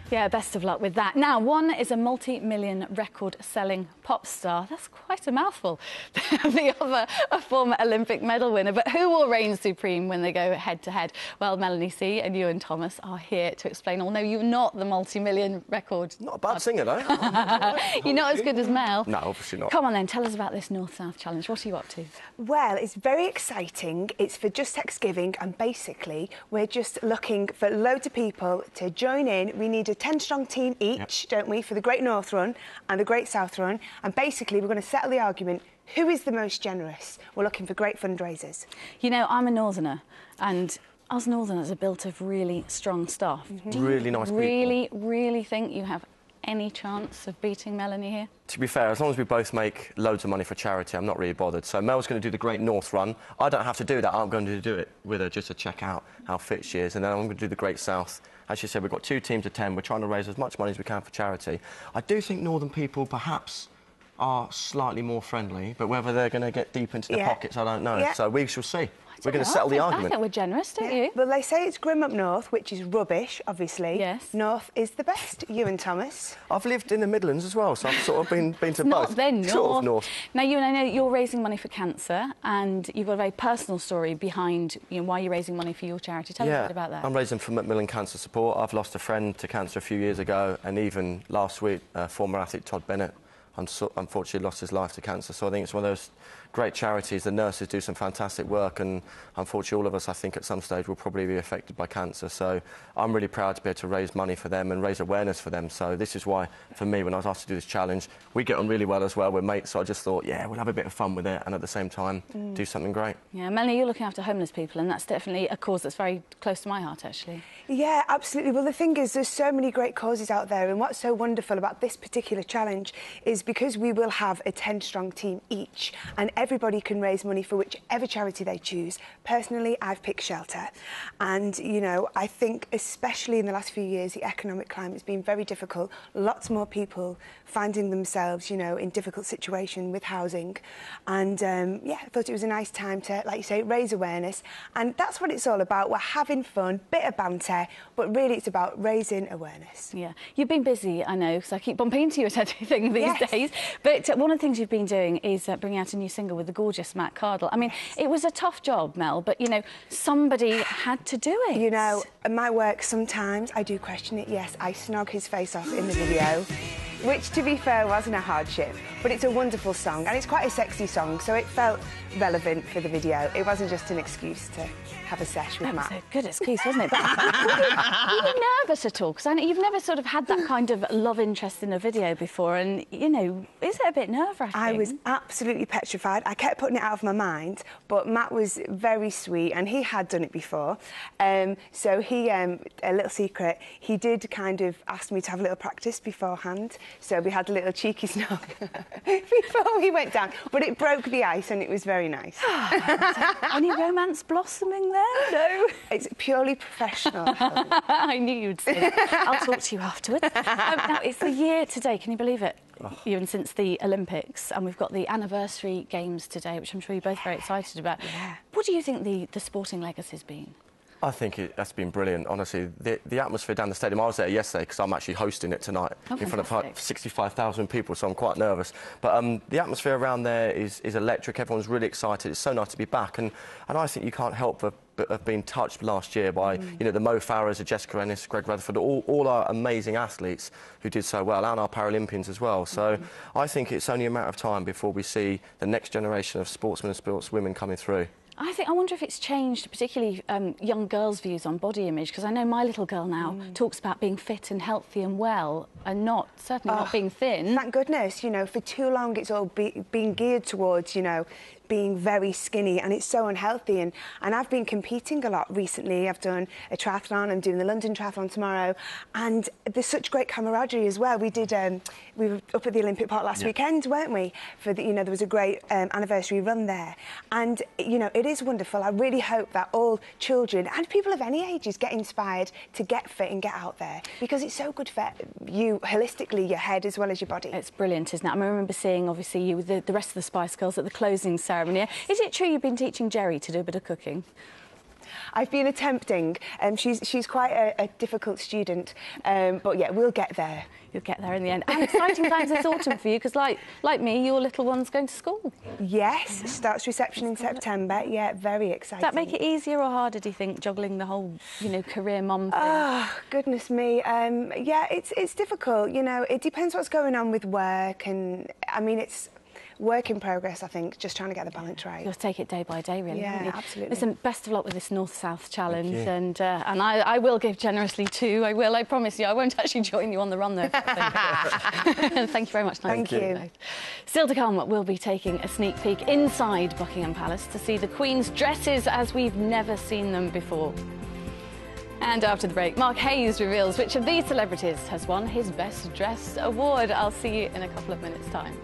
Yeah, best of luck with that. Now, one is a multi-million record-selling pop star. That's quite a mouthful. The other, a former Olympic medal winner. But who will reign supreme when they go head-to-head? Well, Melanie C and Ewan Thomas are here to explain. Oh, no, you're not the multi-million record... Not a bad singer, though. You're not as good as Mel. No, obviously not. Come on, then, tell us about this North-South challenge. What are you up to? Well, it's very exciting. It's for just Thanksgiving, and basically, we're just looking for loads of people to join in. We need a 10-strong team each, don't we, for the Great North Run and the Great South Run. And basically, we're going to settle the argument, who is the most generous? We're looking for great fundraisers. You know, I'm a Northerner, and us Northerners are built of really strong staff. Do Really nice people. Really think you have any chance of beating Melanie here? To be fair, as long as we both make loads of money for charity, I'm not really bothered. So Mel's going to do the Great North Run. I don't have to do that. I'm going to do it with her just to check out how fit she is. And then I'm going to do the Great South. As you said, we've got 2 teams of 10. We're trying to raise as much money as we can for charity. I do think Northern people perhaps are slightly more friendly, but whether they're going to get deep into the pockets, I don't know. So we shall see. We're going to settle the argument. I think we're generous, don't you? Well, they say it's grim up north, which is rubbish, obviously. Yes. North is the best. Ewan Thomas. I've lived in the Midlands as well, so I've sort of been to both. Not then north. Sort of north. Now, Ewan, I know you're raising money for cancer, and you've got a very personal story behind why you're raising money for your charity. Tell us a bit about that. I'm raising for Macmillan Cancer Support. I've lost a friend to cancer a few years ago, and even last week, former athlete Todd Bennett unfortunately lost his life to cancer. So I think it's one of those great charities. The nurses do some fantastic work, and unfortunately all of us, I think, at some stage will probably be affected by cancer. So I'm really proud to be able to raise money for them and raise awareness for them. So this is why, for me, when I was asked to do this challenge, we get on really well as well. We're mates, so I just thought, yeah, we'll have a bit of fun with it and at the same time do something great. Yeah, Melanie, you're looking after homeless people, and that's definitely a cause that's very close to my heart, actually. Yeah, absolutely. Well, the thing is, there's so many great causes out there, and what's so wonderful about this particular challenge is because we will have a 10-strong team each, and everybody can raise money for whichever charity they choose. Personally, I've picked Shelter, and, you know, I think especially in the last few years, the economic climate's been very difficult. Lots more people finding themselves, you know, in difficult situation with housing, and, yeah, I thought it was a nice time to, like you say, raise awareness, and that's what it's all about. We're having fun, bit of banter, but really it's about raising awareness. Yeah. You've been busy, I know, because I keep bumping into you at everything these days, but one of the things you've been doing is bringing out a new single with the gorgeous Matt Cardle. I mean, it was a tough job, Mel, but, you know, somebody had to do it. You know, my work, sometimes I do question it. Yes, I snog his face off in the video, which, to be fair, wasn't a hardship, but it's a wonderful song, and it's quite a sexy song, so it felt relevant for the video. It wasn't just an excuse to have a sesh with Matt. That was a good excuse, wasn't it? But were you nervous at all? Because I know you've never sort of had that kind of love interest in a video before, and, you know, is it a bit nerve-wracking? I was absolutely petrified. I kept putting it out of my mind, but Matt was very sweet, and he had done it before. So he, a little secret, he did kind of ask me to have a little practice beforehand. So we had a little cheeky snog before we went down, but it broke the ice and it was very nice. Any romance blossoming there? No. It's purely professional. I knew you'd say that. I'll talk to you afterwards. Now, it's the year today, can you believe it? Even since the Olympics, and we've got the anniversary games today, which I'm sure you're both very excited about. Yeah. What do you think the sporting legacy's been? I think that's been brilliant, honestly. The atmosphere down the stadium, I was there yesterday because I'm actually hosting it tonight in front of like 65,000 people, so I'm quite nervous. But the atmosphere around there is electric. Everyone's really excited. It's so nice to be back, and I think you can't help but have been touched last year by you know, the Mo Farahs, the Jessica Ennis, Greg Rutherford, all our amazing athletes who did so well, and our Paralympians as well. So I think it's only a matter of time before we see the next generation of sportsmen and sportswomen coming through. I wonder if it's changed, particularly young girls' views on body image, because I know my little girl now talks about being fit and healthy and well, and certainly not being thin. Thank goodness, you know, for too long it's all been geared towards, you know, being very skinny, and it's so unhealthy. And I've been competing a lot recently. I've done a triathlon. I'm doing the London Triathlon tomorrow, and there's such great camaraderie as well. We did we were up at the Olympic Park last weekend, weren't we? For the, you know, there was a great anniversary run there, and you know, it is wonderful. I really hope that all children and people of any ages get inspired to get fit and get out there, because it's so good for you holistically, your head as well as your body. It's brilliant, isn't it? I remember seeing, obviously, you with the rest of the Spice Girls at the closing ceremony. Is it true you've been teaching Jerry to do a bit of cooking? I've been attempting. She's quite a difficult student, but yeah, we'll get there. You'll get there in the end. And exciting times this autumn for you, because like me, your little one's going to school. Yes, starts reception in September. Yeah, very exciting. Does that make it easier or harder, do you think, juggling the whole, you know, career mum thing? Oh, goodness me. Yeah, it's difficult. You know, it depends what's going on with work, and I mean, it's work in progress, I think, just trying to get the balance right. You'll take it day by day, really, haven't you? Yeah, absolutely. Listen, best of luck with this North-South challenge, and I will give generously too. I will, I promise you. I won't actually join you on the run, though. Thank you very much. Thank you. Still to come, we'll be taking a sneak peek inside Buckingham Palace to see the Queen's dresses as we've never seen them before. And after the break, Mark Hayes reveals which of these celebrities has won his Best Dressed award. I'll see you in a couple of minutes' time.